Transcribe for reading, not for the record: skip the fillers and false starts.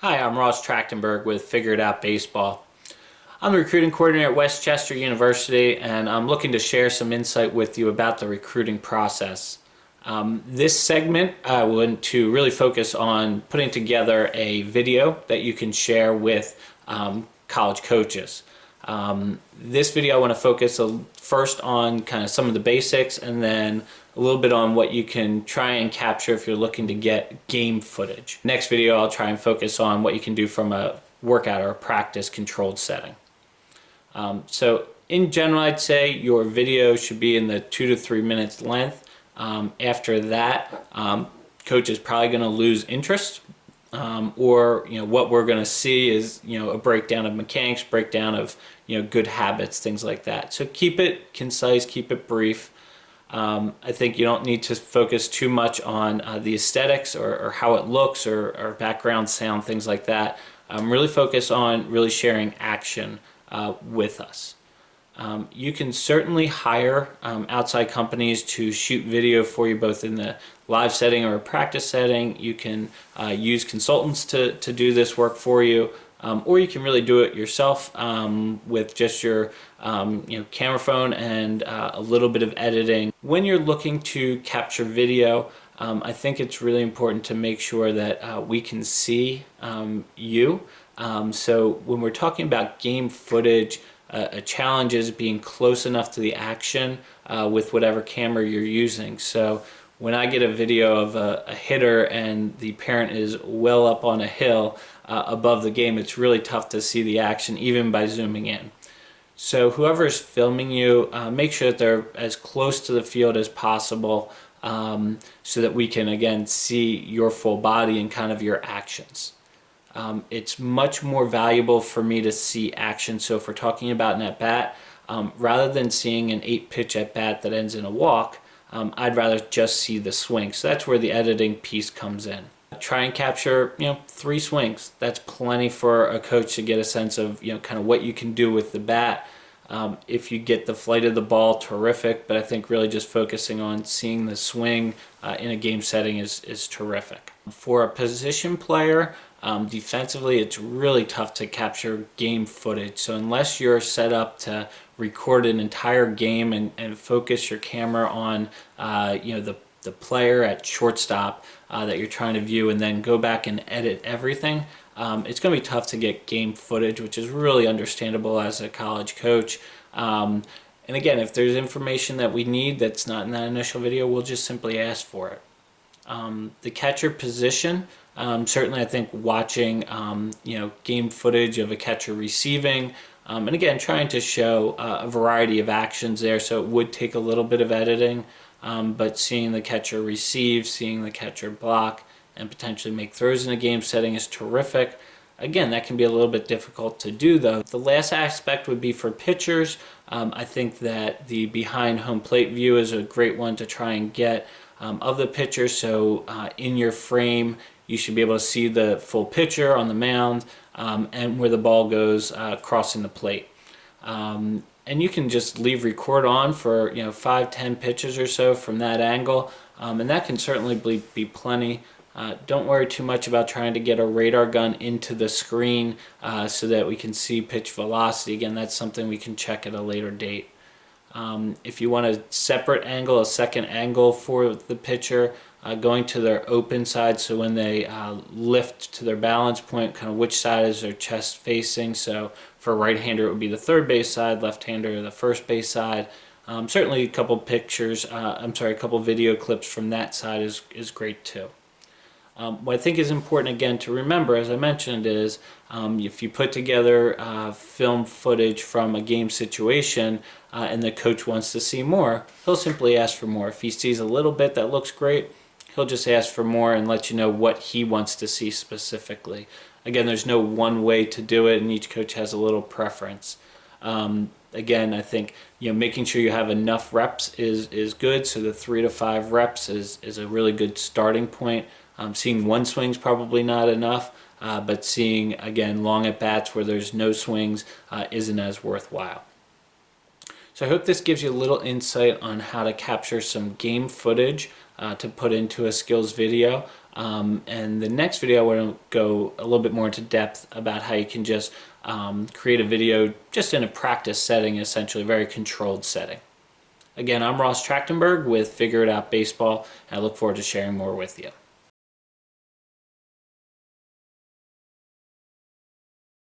Hi, I'm Ross Trachtenberg with Figure It Out Baseball. I'm the recruiting coordinator at Westchester University, and I'm looking to share some insight with you about the recruiting process. This segment, I want to really focus on putting together a video that you can share with college coaches. This video I want to focus first on kind of some of the basics, and then a little bit on what you can try and capture if you're looking to get game footage. Next video I'll try and focus on what you can do from a workout or a practice controlled setting. So in general, I'd say your video should be in the 2 to 3 minutes length. After that, coach is probably going to lose interest, or what we're going to see is a breakdown of mechanics, breakdown of good habits, things like that. So keep it concise, keep it brief. I think you don't need to focus too much on the aesthetics or how it looks or background sound, things like that. Really focus on really sharing action with us. You can certainly hire outside companies to shoot video for you, both in the live setting or a practice setting. You can use consultants to do this work for you, or you can really do it yourself with just your camera phone and a little bit of editing. When you're looking to capture video, I think it's really important to make sure that we can see you. So when we're talking about game footage, a challenge is being close enough to the action with whatever camera you're using. So when I get a video of a hitter and the parent is well up on a hill above the game, it's really tough to see the action even by zooming in. So whoever's filming you, make sure that they're as close to the field as possible, so that we can again see your full body and kind of your actions. It's much more valuable for me to see action. So if we're talking about an at-bat, rather than seeing an 8-pitch at-bat that ends in a walk, I'd rather just see the swing. So that's where the editing piece comes in. Try and capture 3 swings. That's plenty for a coach to get a sense of kind of what you can do with the bat. If you get the flight of the ball, terrific, but I think really just focusing on seeing the swing in a game setting is terrific. For a position player, defensively, it's really tough to capture game footage. So unless you're set up to record an entire game and focus your camera on the player at shortstop that you're trying to view, and then go back and edit everything, it's going to be tough to get game footage, which is really understandable as a college coach. And again, if there's information that we need that's not in that initial video, we'll just simply ask for it. The catcher position, certainly I think watching game footage of a catcher receiving, and again trying to show a variety of actions there, so it would take a little bit of editing, but seeing the catcher receive, seeing the catcher block, and potentially make throws in a game setting is terrific. Again, that can be a little bit difficult to do though. The last aspect would be for pitchers. I think that the behind home plate view is a great one to try and get of the pitcher. So in your frame, you should be able to see the full pitcher on the mound and where the ball goes crossing the plate. And you can just leave record on for 5-10 pitches or so from that angle, and that can certainly be plenty. Don't worry too much about trying to get a radar gun into the screen so that we can see pitch velocity. Again, that's something we can check at a later date. If you want a separate angle, a second angle for the pitcher, going to their open side, so when they lift to their balance point, kind of which side is their chest facing. So for a right-hander, it would be the third base side, left-hander, the first base side. Certainly a couple pictures, a couple video clips from that side is great too. What I think is important again to remember, as I mentioned, is if you put together film footage from a game situation and the coach wants to see more, he'll simply ask for more. If he sees a little bit that looks great, he'll just ask for more and let you know what he wants to see specifically. Again, there's no one way to do it, and each coach has a little preference. Again, I think making sure you have enough reps is good. So the 3 to 5 reps is a really good starting point. Seeing one swing's probably not enough, but seeing again long at bats where there's no swings isn't as worthwhile. So I hope this gives you a little insight on how to capture some game footage to put into a skills video. And the next video I want to go a little bit more into depth about how you can just create a video just in a practice setting, essentially a very controlled setting. Again, I'm Ross Trachtenberg with Figure It Out Baseball, and I look forward to sharing more with you.